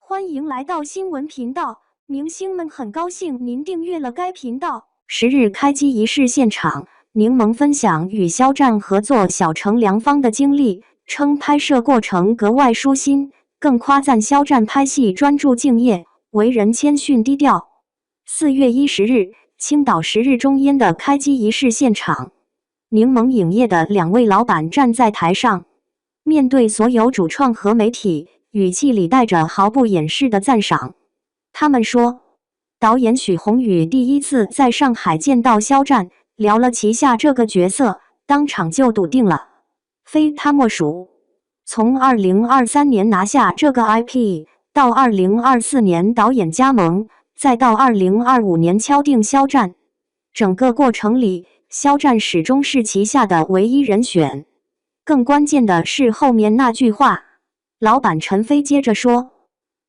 欢迎来到新闻频道，明星们很高兴您订阅了该频道。10日开机仪式现场，柠檬分享与肖战合作小城良方的经历，称拍摄过程格外舒心，更夸赞肖战拍戏专注敬业，为人谦逊低调。4月10日，青岛10日中烟的开机仪式现场，柠檬影业的2位老板站在台上，面对所有主创和媒体，语气里带着毫不掩饰的赞赏。他们说，导演许宏宇第一次在上海见到肖战，聊了旗下这个角色，当场就笃定了，非他莫属。从2023年拿下这个 IP， 到2024年导演加盟，再到2025年敲定肖战，整个过程里，肖战始终是旗下的唯一人选。更关键的是后面那句话，老板陈飞接着说，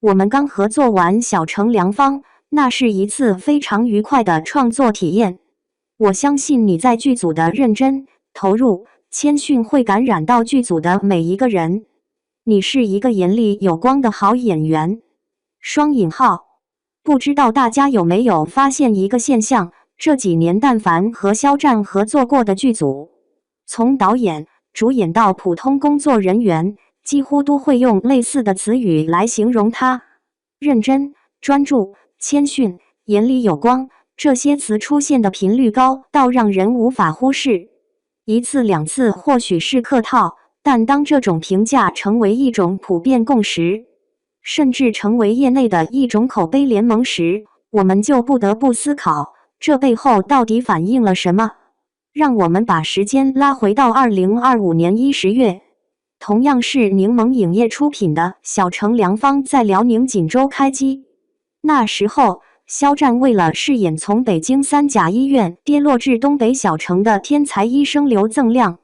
我们刚合作完小城良方，那是一次非常愉快的创作体验。我相信你在剧组的认真、投入、谦逊会感染到剧组的每一个人。你是一个眼里有光的好演员。双引号。不知道大家有没有发现一个现象，这几年但凡和肖战合作过的剧组，从导演、主演到普通工作人员，几乎都会用类似的词语来形容他：认真、专注、谦逊、眼里有光，这些词出现的频率高到让人无法忽视。一次两次或许是客套，但当这种评价成为一种普遍共识，甚至成为业内的一种口碑联盟时，我们就不得不思考，这背后到底反映了什么？让我们把时间拉回到2025年10月，同样是柠檬影业出品的小城良方在辽宁锦州开机。那时候，肖战为了饰演从北京三甲医院跌落至东北小城的天才医生刘增亮，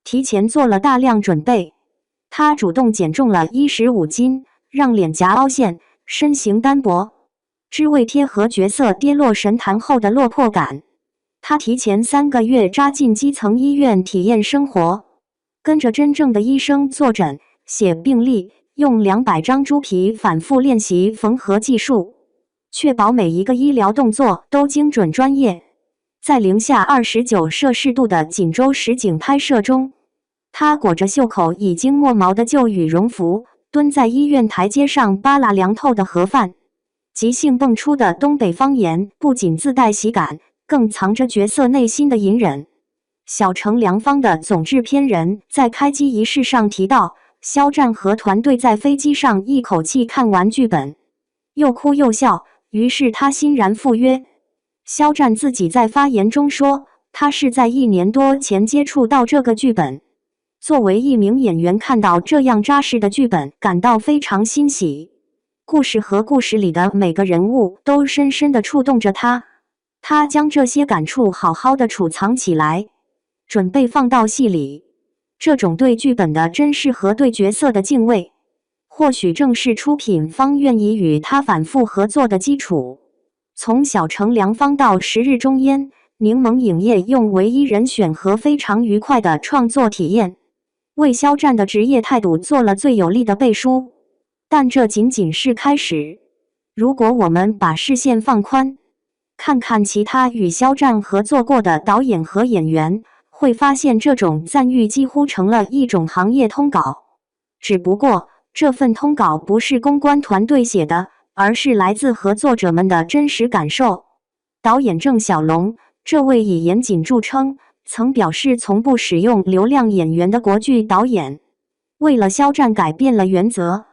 提前做了大量准备。他主动减重了15斤，让脸颊凹陷，身形单薄，只为贴合角色跌落神坛后的落魄感。他提前3个月扎进基层医院体验生活，跟着真正的医生坐诊、写病历，用200张猪皮反复练习缝合技术，确保每一个医疗动作都精准专业。在零下29摄氏度的锦州实景拍摄中，他裹着袖口已经磨毛的旧羽绒服，蹲在医院台阶上扒拉凉透的盒饭。即兴蹦出的东北方言不仅自带喜感，更藏着角色内心的隐忍。小城良方的总制片人在开机仪式上提到，肖战和团队在飞机上一口气看完剧本，又哭又笑，于是他欣然赴约。肖战自己在发言中说，他是在1年多前接触到这个剧本，作为一名演员看到这样扎实的剧本感到非常欣喜，故事和故事里的每个人物都深深地触动着他，他将这些感触好好地储藏起来，准备放到戏里。这种对剧本的珍视和对角色的敬畏，或许正是出品方愿意与他反复合作的基础。从小城良方到10日中烟，柠檬影业用唯一人选和非常愉快的创作体验，为肖战的职业态度做了最有力的背书。但这仅仅是开始。如果我们把视线放宽，看看其他与肖战合作过的导演和演员，会发现这种赞誉几乎成了一种行业通稿。只不过，这份通稿不是公关团队写的，而是来自合作者们的真实感受。导演郑晓龙，这位以严谨著称，曾表示从不使用流量演员的国剧导演，为了肖战改变了原则。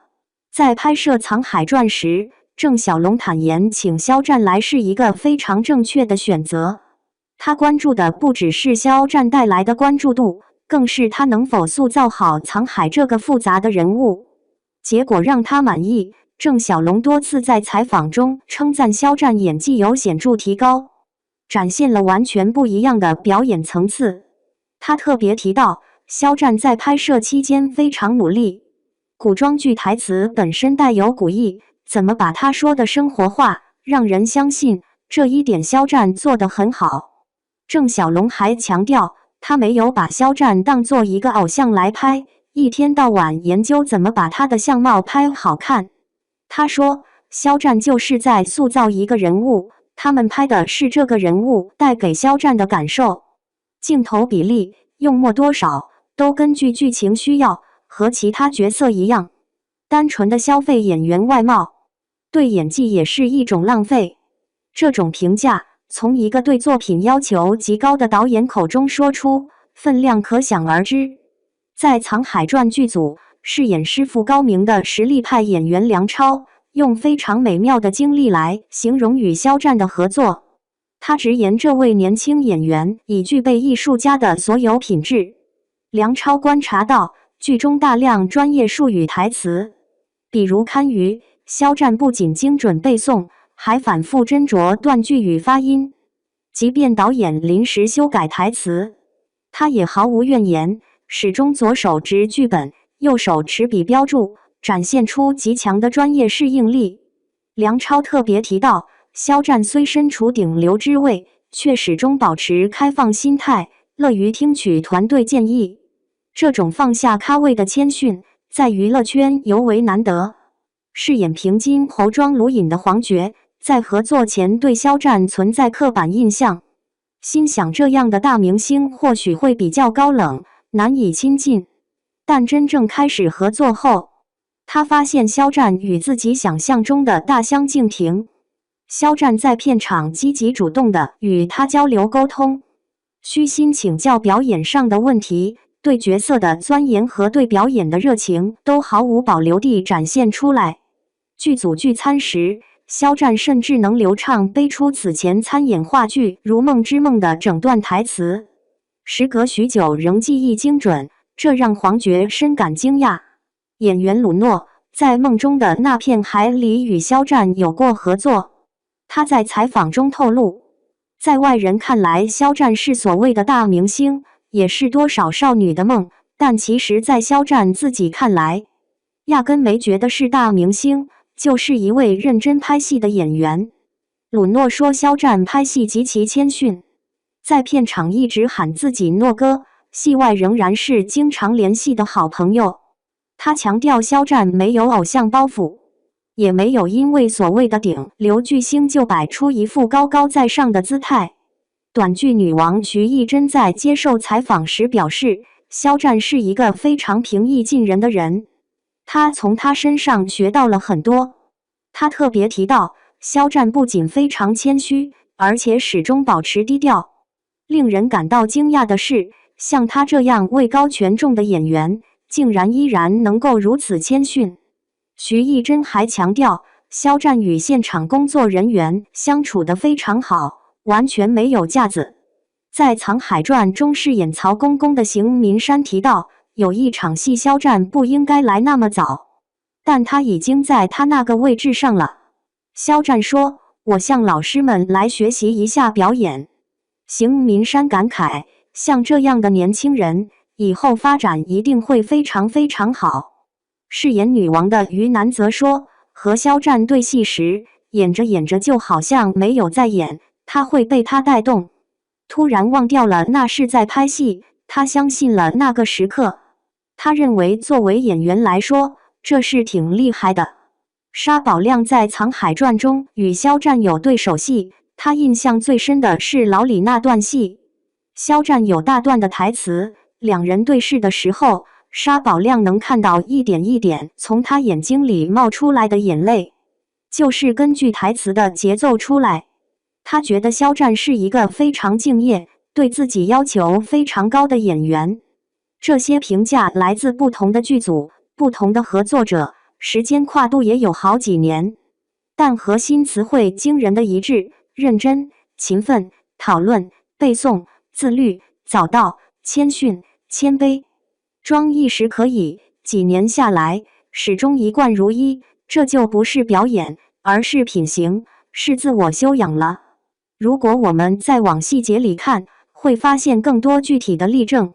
在拍摄《藏海传》时，郑晓龙坦言请肖战来是一个非常正确的选择。他关注的不只是肖战带来的关注度，更是他能否塑造好藏海这个复杂的人物。结果让他满意。郑晓龙多次在采访中称赞肖战演技有显著提高，展现了完全不一样的表演层次。他特别提到，肖战在拍摄期间非常努力，古装剧台词本身带有古意，怎么把他说的生活化，让人相信，这一点肖战做得很好。郑晓龙还强调，他没有把肖战当作一个偶像来拍，一天到晚研究怎么把他的相貌拍好看。他说，肖战就是在塑造一个人物，他们拍的是这个人物带给肖战的感受，镜头比例、用墨多少都根据剧情需要，和其他角色一样。单纯的消费演员外貌，对演技也是一种浪费。这种评价从一个对作品要求极高的导演口中说出，分量可想而知。在《藏海传》剧组，饰演师傅高明的实力派演员梁超，用非常美妙的经历来形容与肖战的合作。他直言这位年轻演员已具备艺术家的所有品质。梁超观察到剧中大量专业术语台词，比如堪舆，肖战不仅精准背诵，还反复斟酌断句与发音。即便导演临时修改台词，他也毫无怨言，始终左手执剧本，右手持笔标注，展现出极强的专业适应力。梁超特别提到，肖战虽身处顶流之位，却始终保持开放心态，乐于听取团队建议。这种放下咖位的谦逊，在娱乐圈尤为难得。饰演平津侯庄卢隐的黄觉，在合作前对肖战存在刻板印象，心想这样的大明星或许会比较高冷，难以亲近。但真正开始合作后，他发现肖战与自己想象中的大相径庭。肖战在片场积极主动地与他交流沟通，虚心请教表演上的问题，对角色的钻研和对表演的热情都毫无保留地展现出来。剧组聚餐时，肖战甚至能流畅背出此前参演话剧《如梦之梦》的整段台词，时隔许久仍记忆精准，这让黄觉深感惊讶。演员鲁诺在梦中的那片海里与肖战有过合作。他在采访中透露，在外人看来，肖战是所谓的大明星，也是多少少女的梦，但其实在肖战自己看来，压根没觉得是大明星，就是一位认真拍戏的演员。鲁诺说，肖战拍戏极其谦逊，在片场一直喊自己诺哥，戏外仍然是经常联系的好朋友。他强调，肖战没有偶像包袱，也没有因为所谓的顶流巨星就摆出一副高高在上的姿态。短剧女王徐艺珍在接受采访时表示，肖战是一个非常平易近人的人，他从他身上学到了很多。他特别提到，肖战不仅非常谦虚，而且始终保持低调。令人感到惊讶的是，像他这样位高权重的演员，竟然依然能够如此谦逊。徐艺珍还强调，肖战与现场工作人员相处得非常好，完全没有架子。在《藏海传》中饰演曹公公的邢民山提到，有一场戏肖战不应该来那么早，但他已经在他那个位置上了。肖战说，我向老师们来学习一下表演。邢民山感慨，像这样的年轻人，以后发展一定会非常非常好。饰演女王的于南则说，和肖战对戏时，演着演着就好像没有在演，他会被他带动，突然忘掉了那是在拍戏，他相信了那个时刻。他认为作为演员来说，这是挺厉害的。沙宝亮在《藏海传》中与肖战有对手戏，他印象最深的是老李那段戏。肖战有大段的台词，两人对视的时候，沙宝亮能看到一点一点从他眼睛里冒出来的眼泪，就是根据台词的节奏出来。他觉得肖战是一个非常敬业，对自己要求非常高的演员。这些评价来自不同的剧组、不同的合作者，时间跨度也有好几年，但核心词汇惊人的一致：认真、勤奋、讨论、背诵、自律、早到、谦逊、谦卑。装一时可以，几年下来，始终一贯如一，这就不是表演，而是品行，是自我修养了。如果我们再往细节里看，会发现更多具体的例证。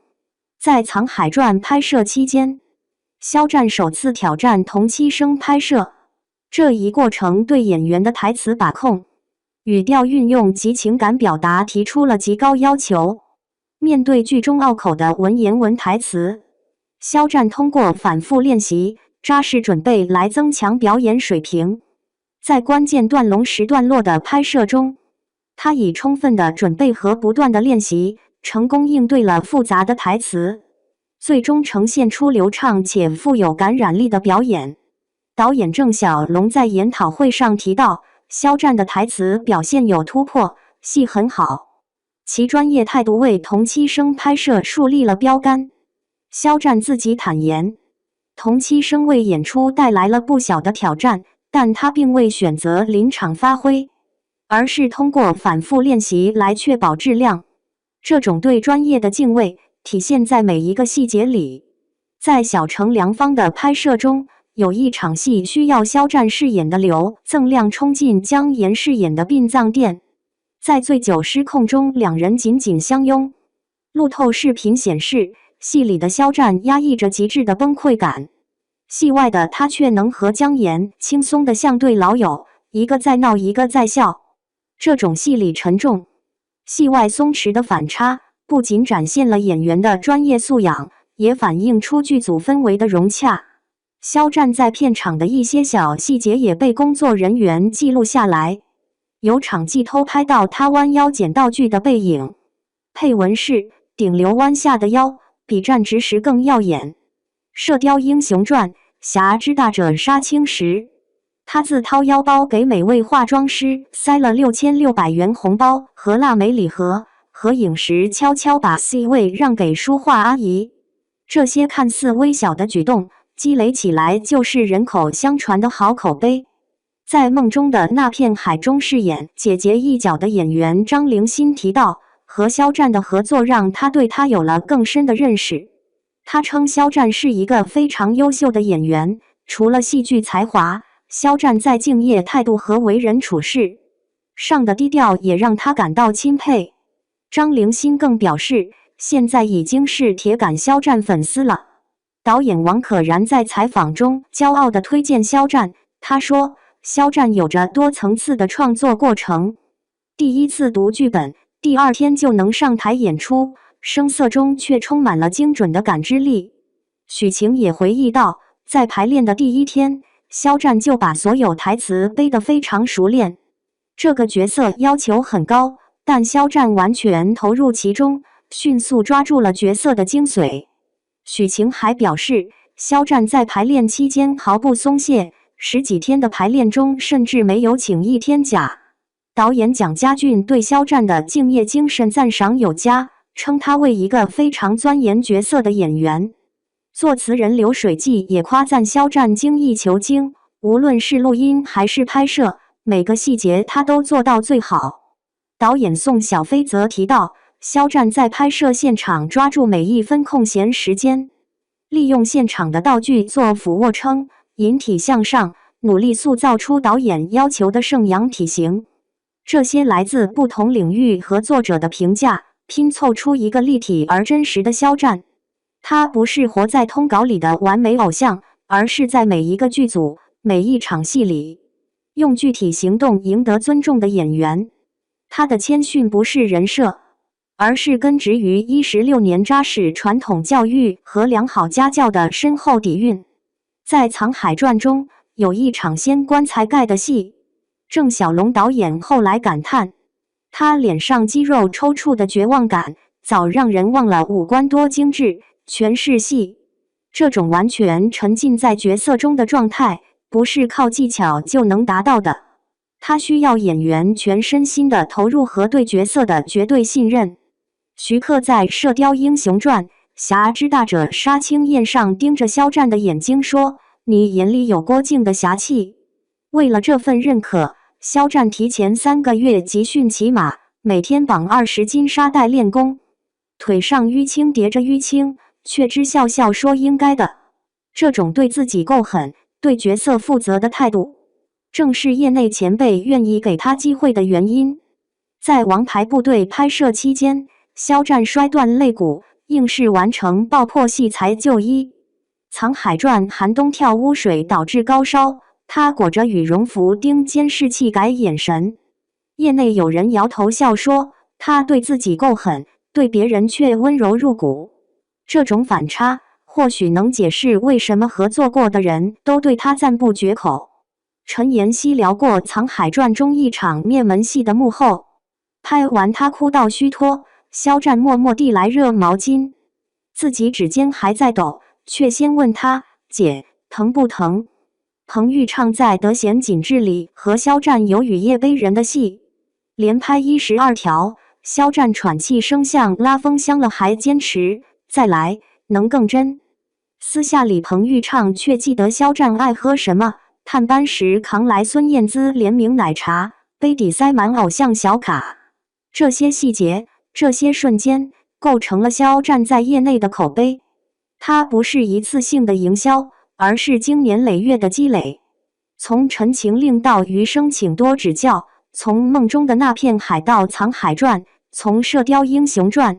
在《藏海传》拍摄期间，肖战首次挑战同期声拍摄，这一过程对演员的台词把控、语调运用及情感表达提出了极高要求。面对剧中拗口的文言文台词，肖战通过反复练习，扎实准备来增强表演水平。在关键段龙时段落的拍摄中，他以充分的准备和不断的练习，成功应对了复杂的台词，最终呈现出流畅且富有感染力的表演。导演郑晓龙在研讨会上提到，肖战的台词表现有突破，戏很好，其专业态度为同期生拍摄树立了标杆。肖战自己坦言，同期生为演出带来了不小的挑战，但他并未选择临场发挥，而是通过反复练习来确保质量。这种对专业的敬畏体现在每一个细节里。在小城良方的拍摄中，有一场戏需要肖战饰演的刘增亮冲进姜妍饰演的殡葬店，在醉酒失控中，两人紧紧相拥。路透视频显示，戏里的肖战压抑着极致的崩溃感，戏外的他却能和姜妍轻松地像对老友，一个在闹，一个在笑。这种戏里沉重，戏外松弛的反差，不仅展现了演员的专业素养，也反映出剧组氛围的融洽。肖战在片场的一些小细节也被工作人员记录下来，有场记偷拍到他弯腰捡道具的背影，配文是“顶流弯下的腰，比站直时更耀眼”。《射雕英雄传》侠之大者杀青时，他自掏腰包给每位化妆师塞了6600元红包和腊梅礼盒，合影时悄悄把 C 位让给书画阿姨。这些看似微小的举动，积累起来就是人口相传的好口碑。在梦中的那片海中饰演姐姐一角的演员张凌新提到，和肖战的合作让他对他有了更深的认识。他称肖战是一个非常优秀的演员，除了戏剧才华，肖战在敬业态度和为人处事上的低调也让他感到钦佩。张凌新更表示，现在已经是铁杆肖战粉丝了。导演王可然在采访中骄傲地推荐肖战，他说，肖战有着多层次的创作过程，第一次读剧本，第二天就能上台演出，声色中却充满了精准的感知力。许晴也回忆到，在排练的第一天，肖战就把所有台词背得非常熟练。这个角色要求很高，但肖战完全投入其中，迅速抓住了角色的精髓。许晴还表示，肖战在排练期间毫不松懈，10几天的排练中甚至没有请一天假。导演蒋家俊对肖战的敬业精神赞赏有加，称他为一个非常钻研角色的演员。作词人刘水季也夸赞肖战精益求精，无论是录音还是拍摄，每个细节他都做到最好。导演宋小飞则提到，肖战在拍摄现场抓住每一分空闲时间，利用现场的道具做俯卧撑、引体向上，努力塑造出导演要求的圣阳体型。这些来自不同领域合作者的评价，拼凑出一个立体而真实的肖战。他不是活在通稿里的完美偶像，而是在每一个剧组、每一场戏里，用具体行动赢得尊重的演员。他的谦逊不是人设，而是根植于16年扎实传统教育和良好家教的深厚底蕴。在《藏海传》中，有一场掀棺材盖的戏，郑晓龙导演后来感叹，他脸上肌肉抽搐的绝望感，早让人忘了五官多精致，全是戏。这种完全沉浸在角色中的状态，不是靠技巧就能达到的。他需要演员全身心的投入和对角色的绝对信任。徐克在《射雕英雄传》侠之大者杀青宴上盯着肖战的眼睛说，你眼里有郭靖的侠气。为了这份认可，肖战提前3个月集训骑马，每天绑20斤沙袋练功，腿上淤青叠着淤青，却只笑笑说应该的。这种对自己够狠、对角色负责的态度，正是业内前辈愿意给他机会的原因。在《王牌部队》拍摄期间，肖战摔断肋骨，硬是完成爆破戏才就医。《藏海传》寒冬跳污水导致高烧，他裹着羽绒服盯监视器改眼神。业内有人摇头笑说，他对自己够狠，对别人却温柔入骨。这种反差或许能解释为什么合作过的人都对他赞不绝口。陈妍希聊过《藏海传》中一场灭门戏的幕后，拍完他哭到虚脱，肖战默默递来热毛巾，自己指尖还在抖，却先问他：“姐，疼不疼？”彭昱畅在《得闲锦志》里和肖战有雨夜悲人的戏，连拍12条，肖战喘气声像拉风箱了，还坚持再来，能更真。私下里彭昱畅却记得肖战爱喝什么，探班时扛来孙燕姿联名奶茶，杯底塞满偶像小卡。这些细节，这些瞬间，构成了肖战在业内的口碑。它不是一次性的营销，而是经年累月的积累。从《陈情令》到《余生请多指教》，从梦中的那片海到《藏海传》，从《射雕英雄传》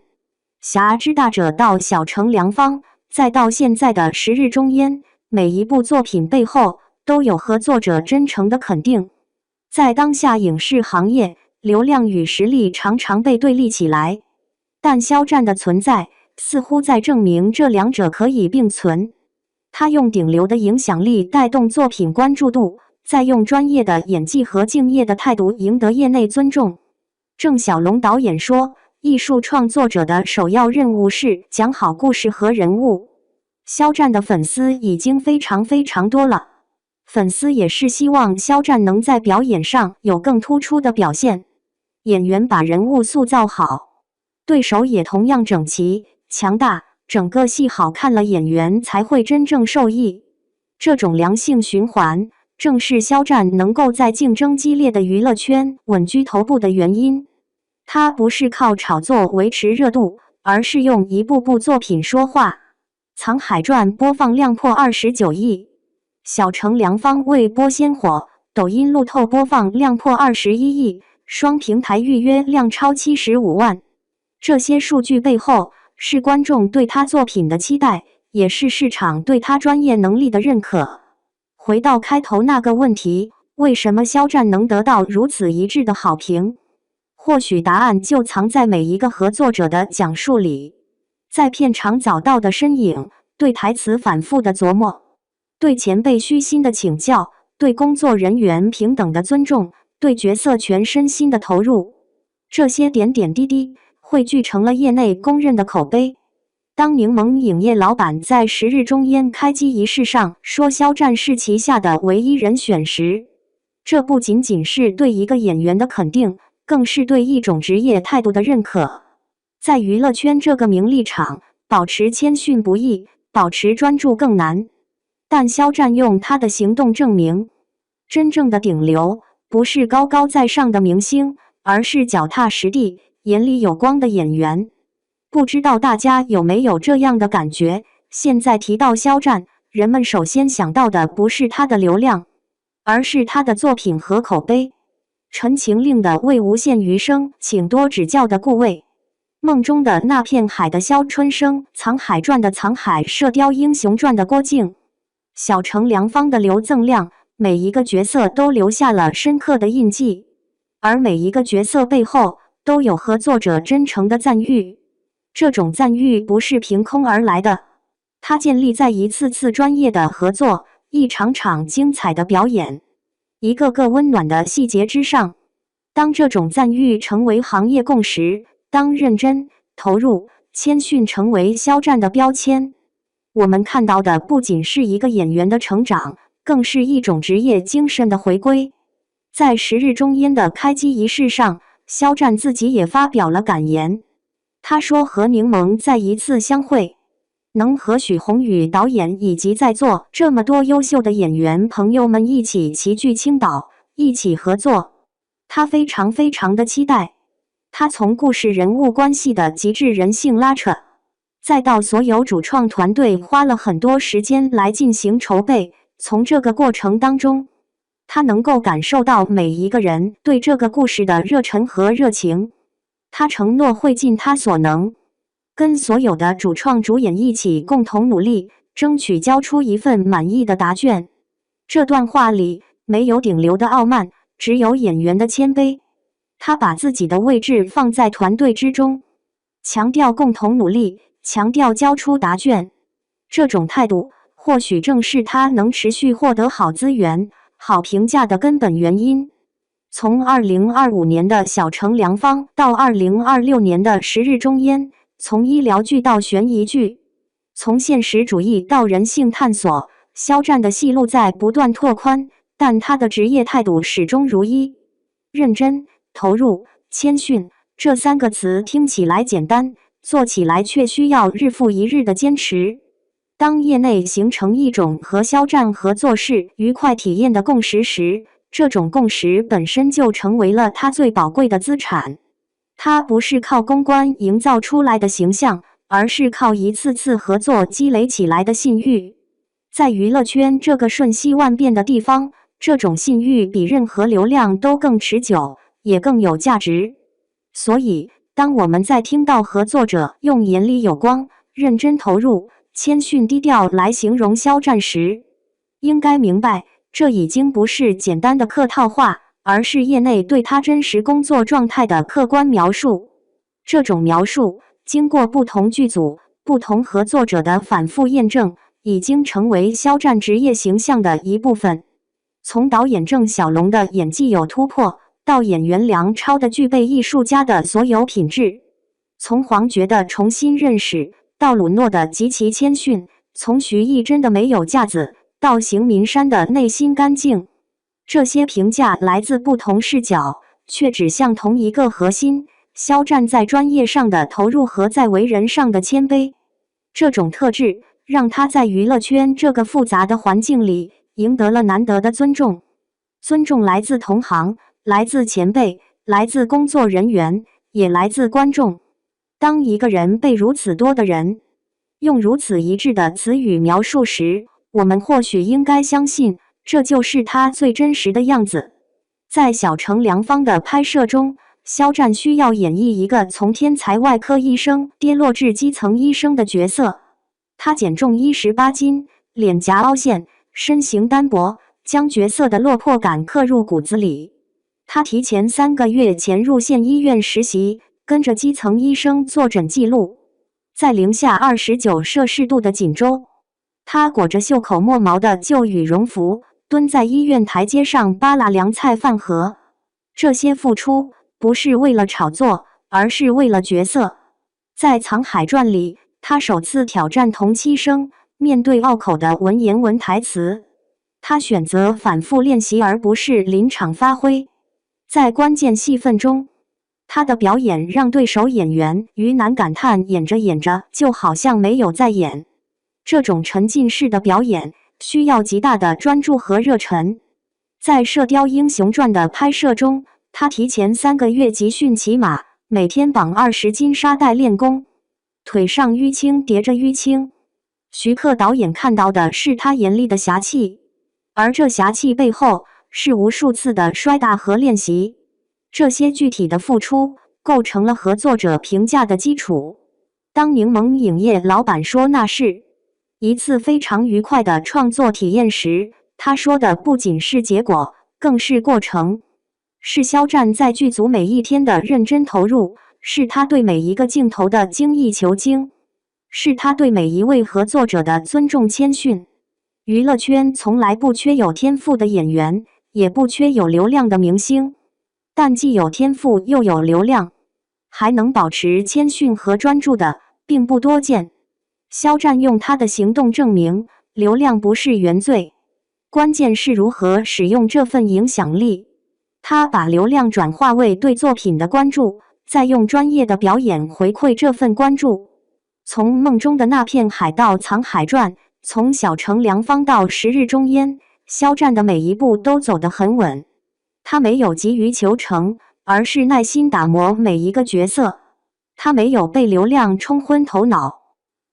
侠之大者到小城良方，再到现在的十日终焉，每一部作品背后都有合作者真诚的肯定。在当下影视行业，流量与实力常常被对立起来，但肖战的存在似乎在证明这两者可以并存。他用顶流的影响力带动作品关注度，再用专业的演技和敬业的态度赢得业内尊重。郑晓龙导演说，艺术创作者的首要任务是讲好故事和人物。肖战的粉丝已经非常多了，粉丝也是希望肖战能在表演上有更突出的表现。演员把人物塑造好，对手也同样整齐、强大，整个戏好看了，演员才会真正受益。这种良性循环，正是肖战能够在竞争激烈的娱乐圈稳居头部的原因。他不是靠炒作维持热度，而是用一部部作品说话。《藏海传》播放量破29亿，小城良方未播先火，抖音路透播放量破21亿，双平台预约量超75万。这些数据背后，是观众对他作品的期待，也是市场对他专业能力的认可。回到开头那个问题，为什么肖战能得到如此一致的好评？或许答案就藏在每一个合作者的讲述里，在片场找到的身影，对台词反复的琢磨，对前辈虚心的请教，对工作人员平等的尊重，对角色全身心的投入。这些点点滴滴汇聚成了业内公认的口碑。当柠檬影业老板在十日终焉开机仪式上说肖战是旗下的唯一人选时，这不仅仅是对一个演员的肯定，更是对一种职业态度的认可。在娱乐圈这个名利场，保持谦逊不易，保持专注更难。但肖战用他的行动证明，真正的顶流不是高高在上的明星，而是脚踏实地、眼里有光的演员。不知道大家有没有这样的感觉？现在提到肖战，人们首先想到的不是他的流量，而是他的作品和口碑。陈情令的为无限余生请多指教的顾魏，梦中的那片海的肖春生，藏海传的藏海，射雕英雄传的郭靖，小城良方的刘增亮，每一个角色都留下了深刻的印记，而每一个角色背后都有合作者真诚的赞誉。这种赞誉不是凭空而来的，它建立在一次次专业的合作，一场场精彩的表演，一个个温暖的细节之上。当这种赞誉成为行业共识，当认真、投入、谦逊成为肖战的标签，我们看到的不仅是一个演员的成长，更是一种职业精神的回归。在十日终焉的开机仪式上，肖战自己也发表了感言。他说，和柠檬再一次相会，能和许宏宇导演以及在座这么多优秀的演员朋友们一起齐聚青岛，一起合作，他非常的期待。他从故事人物关系的极致人性拉扯，再到所有主创团队花了很多时间来进行筹备，从这个过程当中，他能够感受到每一个人对这个故事的热忱和热情。他承诺会尽他所能，跟所有的主创主演一起共同努力，争取交出一份满意的答卷。这段话里没有顶流的傲慢，只有演员的谦卑。他把自己的位置放在团队之中，强调共同努力，强调交出答卷。这种态度或许正是他能持续获得好资源、好评价的根本原因。从2025年的小城良方到2026年的十日中烟，从医疗剧到悬疑剧，从现实主义到人性探索，肖战的戏路在不断拓宽，但他的职业态度始终如一：认真、投入、谦逊。这3个词听起来简单，做起来却需要日复一日的坚持。当业内形成一种和肖战合作是愉快体验的共识时，这种共识本身就成为了他最宝贵的资产。他不是靠公关营造出来的形象，而是靠一次次合作积累起来的信誉。在娱乐圈这个瞬息万变的地方，这种信誉比任何流量都更持久，也更有价值。所以，当我们在听到合作者用眼里有光、认真投入、谦逊低调来形容肖战时，应该明白，这已经不是简单的客套话，而是业内对他真实工作状态的客观描述。这种描述，经过不同剧组、不同合作者的反复验证，已经成为肖战职业形象的一部分。从导演郑晓龙的演技有突破，到演员梁超的具备艺术家的所有品质；从黄觉的重新认识，到鲁诺的极其谦逊；从徐艺珍的没有架子，到邢民山的内心干净。这些评价来自不同视角，却指向同一个核心：肖战在专业上的投入和在为人上的谦卑。这种特质让他在娱乐圈这个复杂的环境里赢得了难得的尊重。尊重来自同行，来自前辈，来自工作人员，也来自观众。当一个人被如此多的人用如此一致的词语描述时，我们或许应该相信，这就是他最真实的样子。在小城良方的拍摄中，肖战需要演绎一个从天才外科医生跌落至基层医生的角色。他减重18斤，脸颊凹陷，身形单薄，将角色的落魄感刻入骨子里。他提前3个月潜入县医院实习，跟着基层医生坐诊记录。在零下29摄氏度的锦州，他裹着袖口没毛的旧羽绒服，蹲在医院台阶上扒拉凉菜饭盒。这些付出不是为了炒作，而是为了角色。在《藏海传》里，他首次挑战同期声，面对拗口的文言文台词，他选择反复练习而不是临场发挥。在关键戏份中，他的表演让对手演员于南感叹演着演着就好像没有在演。这种沉浸式的表演需要极大的专注和热忱。在《射雕英雄传》的拍摄中，他提前3个月集训骑马，每天绑20斤沙袋练功，腿上淤青叠着淤青。徐克导演看到的是他严厉的侠气，而这侠气背后是无数次的摔打和练习。这些具体的付出构成了合作者评价的基础。当柠檬影业老板说那是一次非常愉快的创作体验时，他说的不仅是结果，更是过程。是肖战在剧组每一天的认真投入，是他对每一个镜头的精益求精，是他对每一位合作者的尊重谦逊。娱乐圈从来不缺有天赋的演员，也不缺有流量的明星，但既有天赋又有流量，还能保持谦逊和专注的，并不多见。肖战用他的行动证明，流量不是原罪，关键是如何使用这份影响力。他把流量转化为对作品的关注，再用专业的表演回馈这份关注。从梦中的那片海到藏海传，从小城良方到十日中烟，肖战的每一步都走得很稳。他没有急于求成，而是耐心打磨每一个角色。他没有被流量冲昏头脑，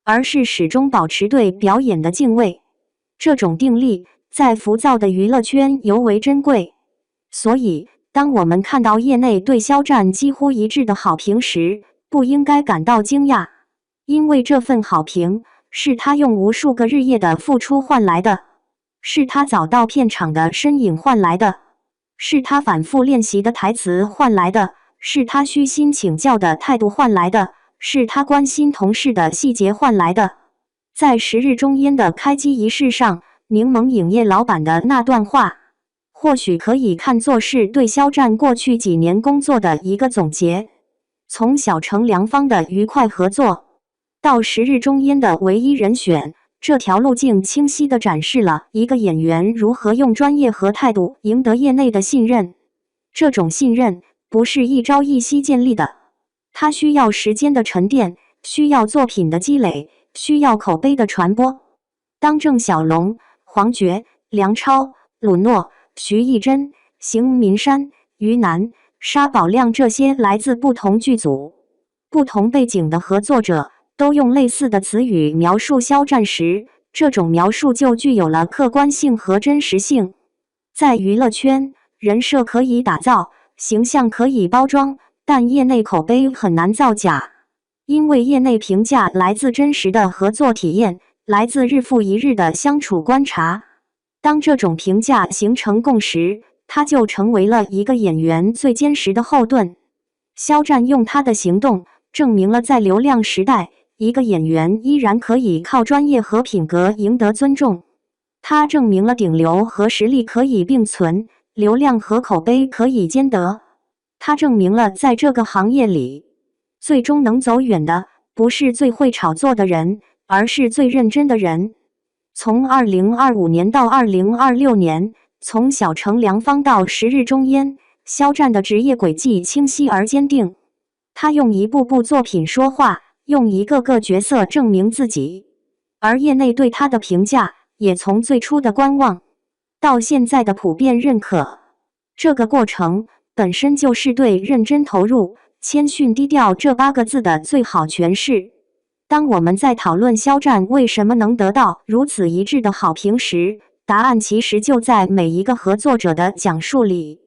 而是始终保持对表演的敬畏。这种定力在浮躁的娱乐圈尤为珍贵。所以，当我们看到业内对肖战几乎一致的好评时，不应该感到惊讶，因为这份好评是他用无数个日夜的付出换来的，是他早到片场的身影换来的，是他反复练习的台词换来的，是他虚心请教的态度换来的，是他关心同事的细节换来的。在10日中烟的开机仪式上，柠檬影业老板的那段话，或许可以看作是对肖战过去几年工作的一个总结。从小城良方的愉快合作，到10日中烟的唯一人选，这条路径清晰地展示了一个演员如何用专业和态度赢得业内的信任。这种信任不是一朝一夕建立的，它需要时间的沉淀，需要作品的积累，需要口碑的传播。当郑晓龙、黄觉、梁超、鲁诺、徐艺珍、邢民山、于南、沙宝亮这些来自不同剧组、不同背景的合作者都用类似的词语描述肖战时，这种描述就具有了客观性和真实性。在娱乐圈，人设可以打造，形象可以包装，但业内口碑很难造假，因为业内评价来自真实的合作体验，来自日复一日的相处观察。当这种评价形成共识，它就成为了一个演员最坚实的后盾。肖战用他的行动证明了在流量时代，一个演员依然可以靠专业和品格赢得尊重。他证明了顶流和实力可以并存，流量和口碑可以兼得。他证明了在这个行业里，最终能走远的不是最会炒作的人，而是最认真的人。从2025年到2026年，从小城良方到10日中烟，肖战的职业轨迹清晰而坚定。他用一部部作品说话，用一个个角色证明自己，而业内对他的评价也从最初的观望到现在的普遍认可。这个过程本身就是对认真投入、谦逊低调这8个字的最好诠释。当我们在讨论肖战为什么能得到如此一致的好评时，答案其实就在每一个合作者的讲述里，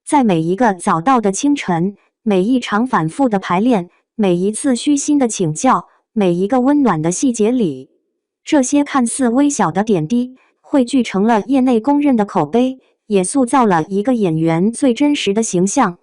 在每一个早到的清晨，每一场反复的排练，每一次虚心的请教，每一个温暖的细节里，这些看似微小的点滴汇聚成了业内公认的口碑，也塑造了一个演员最真实的形象。